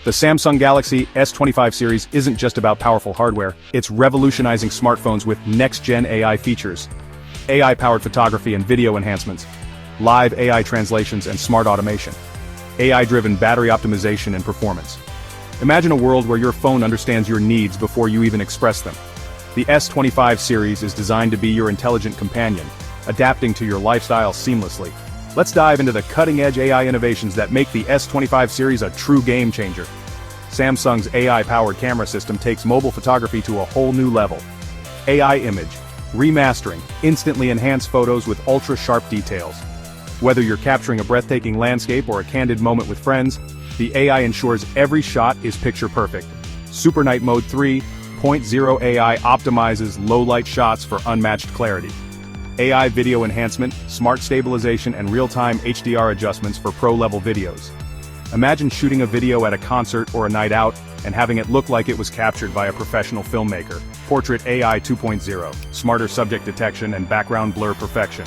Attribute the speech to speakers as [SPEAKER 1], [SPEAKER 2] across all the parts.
[SPEAKER 1] The Samsung Galaxy S25 Series isn't just about powerful hardware, it's revolutionizing smartphones with next-gen AI features. AI-powered photography and video enhancements, live AI translations and smart automation, AI-driven battery optimization and performance. Imagine a world where your phone understands your needs before you even express them. The S25 series is designed to be your intelligent companion, adapting to your lifestyle seamlessly. Let's dive into the cutting-edge AI innovations that make the S25 series a true game-changer. Samsung's AI-powered camera system takes mobile photography to a whole new level. AI image remastering, instantly enhance photos with ultra-sharp details. Whether you're capturing a breathtaking landscape or a candid moment with friends, the AI ensures every shot is picture-perfect. Super Night Mode 3.0 AI optimizes low-light shots for unmatched clarity. AI video enhancement, smart stabilization and real-time HDR adjustments for pro-level videos. Imagine shooting a video at a concert or a night out, and having it look like it was captured by a professional filmmaker. Portrait AI 2.0, smarter subject detection and background blur perfection.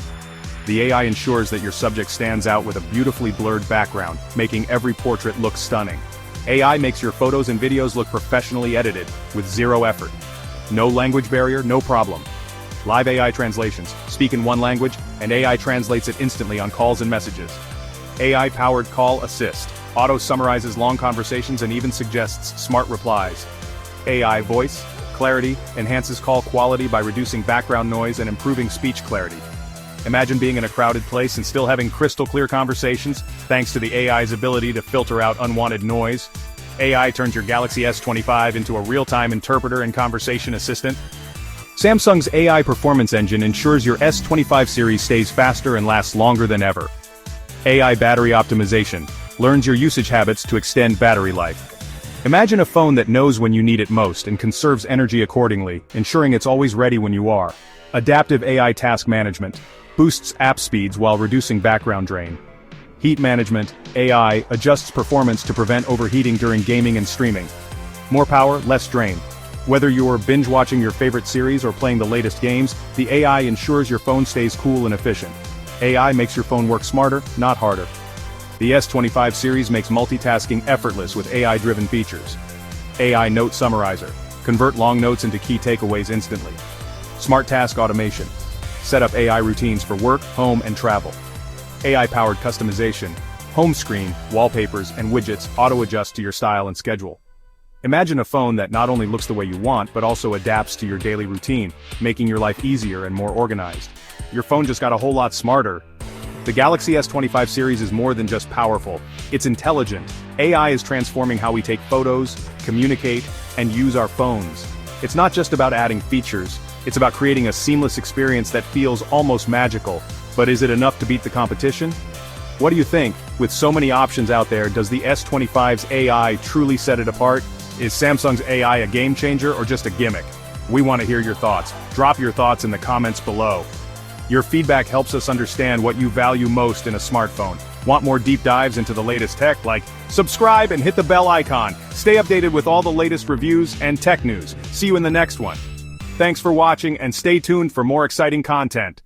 [SPEAKER 1] The AI ensures that your subject stands out with a beautifully blurred background, making every portrait look stunning. AI makes your photos and videos look professionally edited, with zero effort. No language barrier, no problem. Live AI translations, speak in one language, and AI translates it instantly on calls and messages. AI-powered call assist, auto-summarizes long conversations and even suggests smart replies. AI voice, clarity, enhances call quality by reducing background noise and improving speech clarity. Imagine being in a crowded place and still having crystal-clear conversations, thanks to the AI's ability to filter out unwanted noise. AI turns your Galaxy S25 into a real-time interpreter and conversation assistant. Samsung's AI performance engine ensures your S25 series stays faster and lasts longer than ever. AI battery optimization learns your usage habits to extend battery life. Imagine a phone that knows when you need it most and conserves energy accordingly, ensuring it's always ready when you are. Adaptive AI task management boosts app speeds while reducing background drain. Heat management AI adjusts performance to prevent overheating during gaming and streaming. More power, less drain. Whether you're binge-watching your favorite series or playing the latest games, the AI ensures your phone stays cool and efficient. AI makes your phone work smarter, not harder. The S25 series makes multitasking effortless with AI-driven features. AI Note Summarizer. Convert long notes into key takeaways instantly. Smart Task Automation. Set up AI routines for work, home, and travel. AI-powered customization. Home screen, wallpapers, and widgets auto-adjust to your style and schedule. Imagine a phone that not only looks the way you want, but also adapts to your daily routine, making your life easier and more organized. Your phone just got a whole lot smarter. The Galaxy S25 series is more than just powerful, it's intelligent. AI is transforming how we take photos, communicate, and use our phones. It's not just about adding features, it's about creating a seamless experience that feels almost magical. But is it enough to beat the competition? What do you think? With so many options out there, does the S25's AI truly set it apart? Is Samsung's AI a game changer or just a gimmick? We want to hear your thoughts. Drop your thoughts in the comments below. Your feedback helps us understand what you value most in a smartphone. Want more deep dives into the latest tech? Subscribe and hit the bell icon. Stay updated with all the latest reviews and tech news. See you in the next one. Thanks for watching and stay tuned for more exciting content.